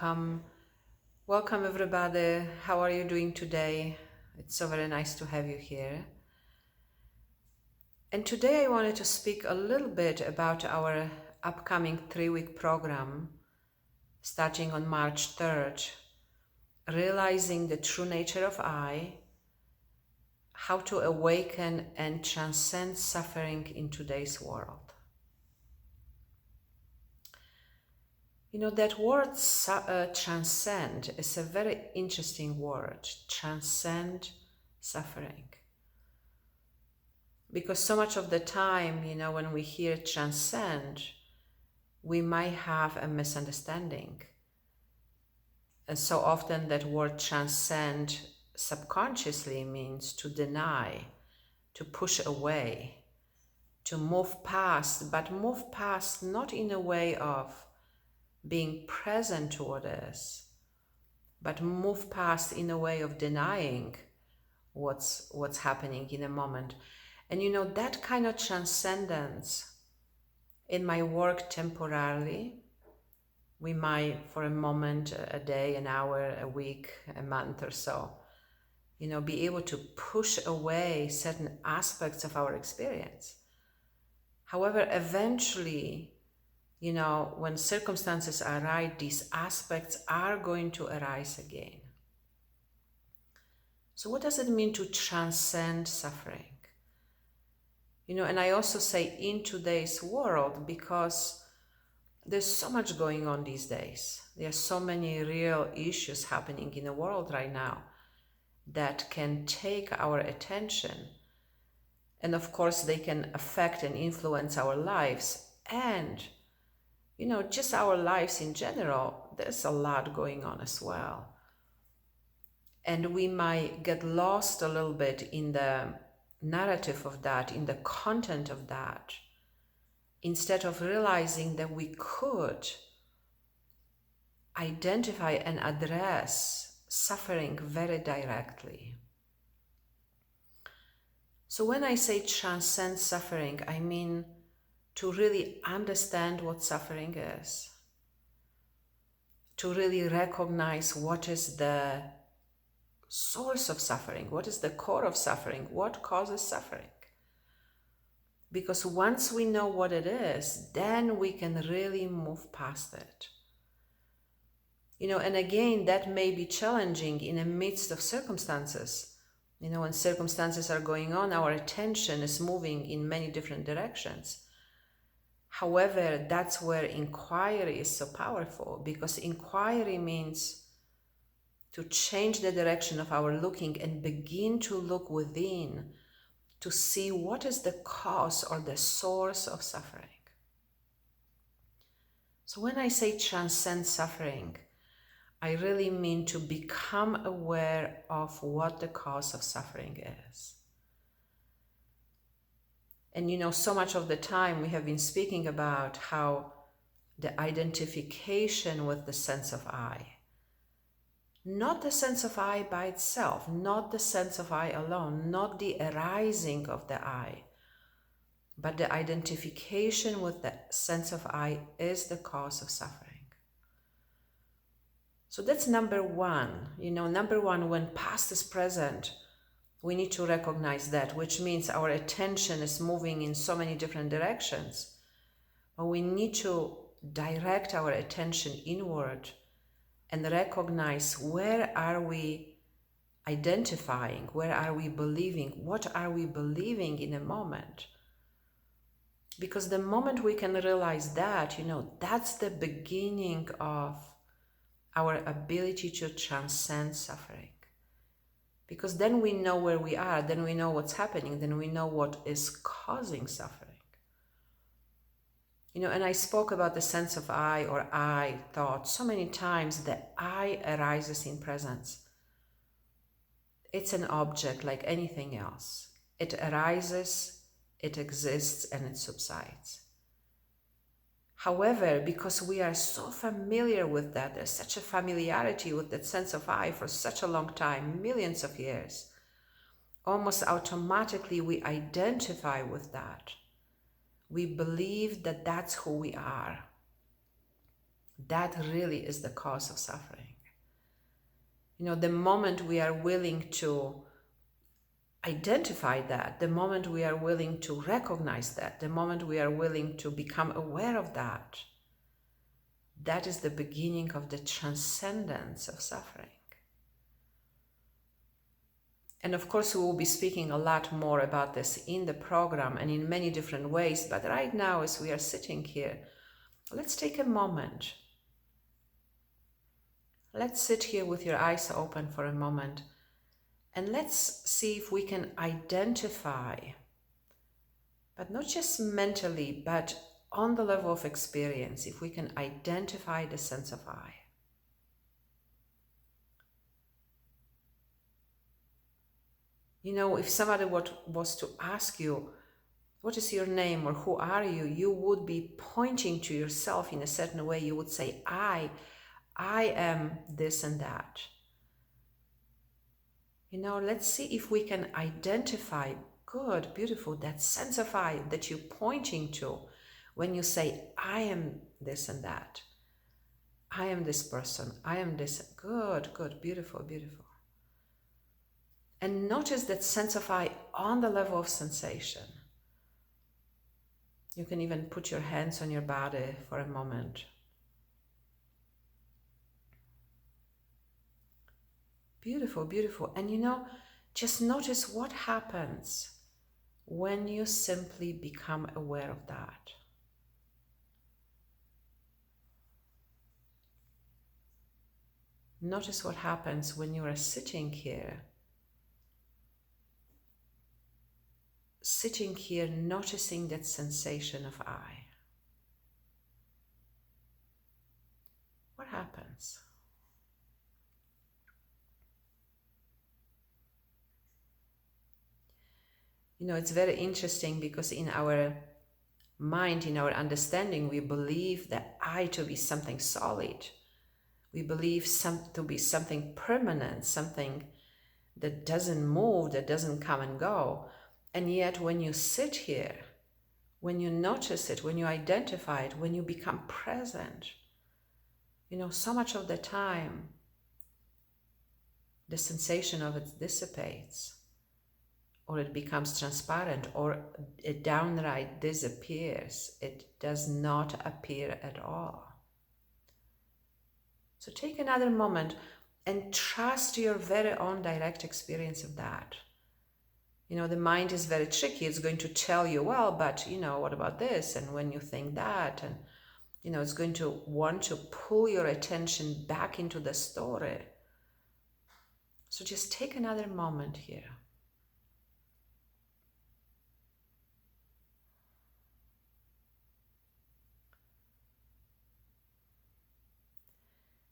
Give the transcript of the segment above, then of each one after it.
Welcome, welcome everybody. How are you doing today? It's so very nice to have you here. And today I wanted to speak a little bit about our upcoming 3-week program starting on March 3rd, realizing the true nature of I, how to awaken and transcend suffering in today's world. That word transcend is a very interesting word. Transcend suffering. Because so much of the time, when we hear transcend, we might have a misunderstanding. And so often that word transcend subconsciously means to deny, to push away, to move past, but move past not in a way of being present to what is, but move past in a way of denying what's happening in a moment. And that kind of transcendence in my work temporarily, we might for a moment, a day, an hour, a week, a month or so, be able to push away certain aspects of our experience. However, eventually, when circumstances are right, these aspects are going to arise again. So what does it mean to transcend suffering? And I also say in today's world, because there's so much going on these days. There are so many real issues happening in the world right now that can take our attention. And of course, they can affect and influence our lives. And, just our lives in general, there's a lot going on as well. And we might get lost a little bit in the narrative of that, in the content of that, instead of realizing that we could identify and address suffering very directly. So when I say transcend suffering, I mean to really understand what suffering is, to really recognize what is the source of suffering, what is the core of suffering, what causes suffering. Because once we know what it is, then we can really move past it. And again, that may be challenging in the midst of circumstances. When circumstances are going on, our attention is moving in many different directions. However, that's where inquiry is so powerful, because inquiry means to change the direction of our looking and begin to look within to see what is the cause or the source of suffering. So when I say transcend suffering, I really mean to become aware of what the cause of suffering is. And so much of the time we have been speaking about how the identification with the sense of I, not the sense of I by itself, not the sense of I alone, not the arising of the I, but the identification with the sense of I is the cause of suffering. So that's number one. Number one, when past is present, we need to recognize that, which means our attention is moving in so many different directions. But we need to direct our attention inward and recognize where are we identifying, where are we believing, what are we believing in a moment. Because the moment we can realize that, that's the beginning of our ability to transcend suffering. Because then we know where we are, then we know what's happening, then we know what is causing suffering. And I spoke about the sense of I or I thought so many times that I arises in presence. It's an object like anything else. It arises, it exists, and it subsides. However, because we are so familiar with that, there's such a familiarity with that sense of I for such a long time, millions of years, almost automatically we identify with that. We believe that that's who we are. that really is the cause of suffering. You know, the moment we are willing to identify that, the moment we are willing to recognize that, the moment we are willing to become aware of that, that is the beginning of the transcendence of suffering. And of course, we will be speaking a lot more about this in the program and in many different ways. But right now, as we are sitting here, let's take a moment. Let's sit here with your eyes open for a moment. And let's see if we can identify, but not just mentally, but on the level of experience, if we can identify the sense of I. You know, if somebody was to ask you, what is your name or who are you? You would be pointing to yourself in a certain way. You would say, I am this and that. You know, let's see if we can identify, good, beautiful, that sense of I that you're pointing to when you say, I am this and that. I am this person. I am this. Good, good, beautiful, beautiful. And notice that sense of I on the level of sensation. You can even put your hands on your body for a moment. Beautiful, beautiful. And you know, just notice what happens when you simply become aware of that. Notice what happens when you are sitting here, noticing that sensation of I. What happens? You know, it's very interesting because in our mind, in our understanding, we believe that I to be something solid. We believe to be something permanent, something that doesn't move, that doesn't come and go. And yet when you sit here, when you notice it, when you identify it, when you become present, you know, so much of the time, the sensation of it dissipates, or it becomes transparent, or it downright disappears. It does not appear at all. So take another moment and trust your very own direct experience of that. You know, the mind is very tricky. It's going to tell you, well, but, you know, what about this? And when you think that, and, you know, it's going to want to pull your attention back into the story. So just take another moment here.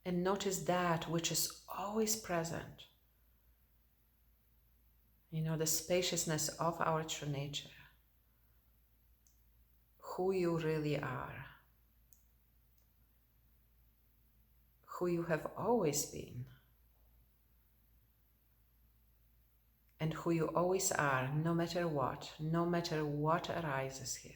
And notice that which is always present. You know, the spaciousness of our true nature. Who you really are. Who you have always been. And who you always are, no matter what arises here.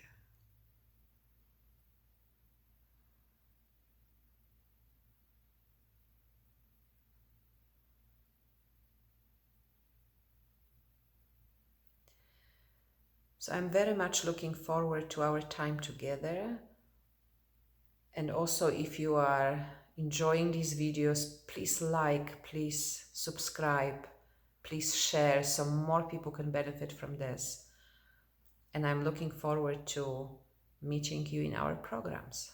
So I'm very much looking forward to our time together. And also, if you are enjoying these videos, please like, please subscribe, please share so more people can benefit from this. And I'm looking forward to meeting you in our programs.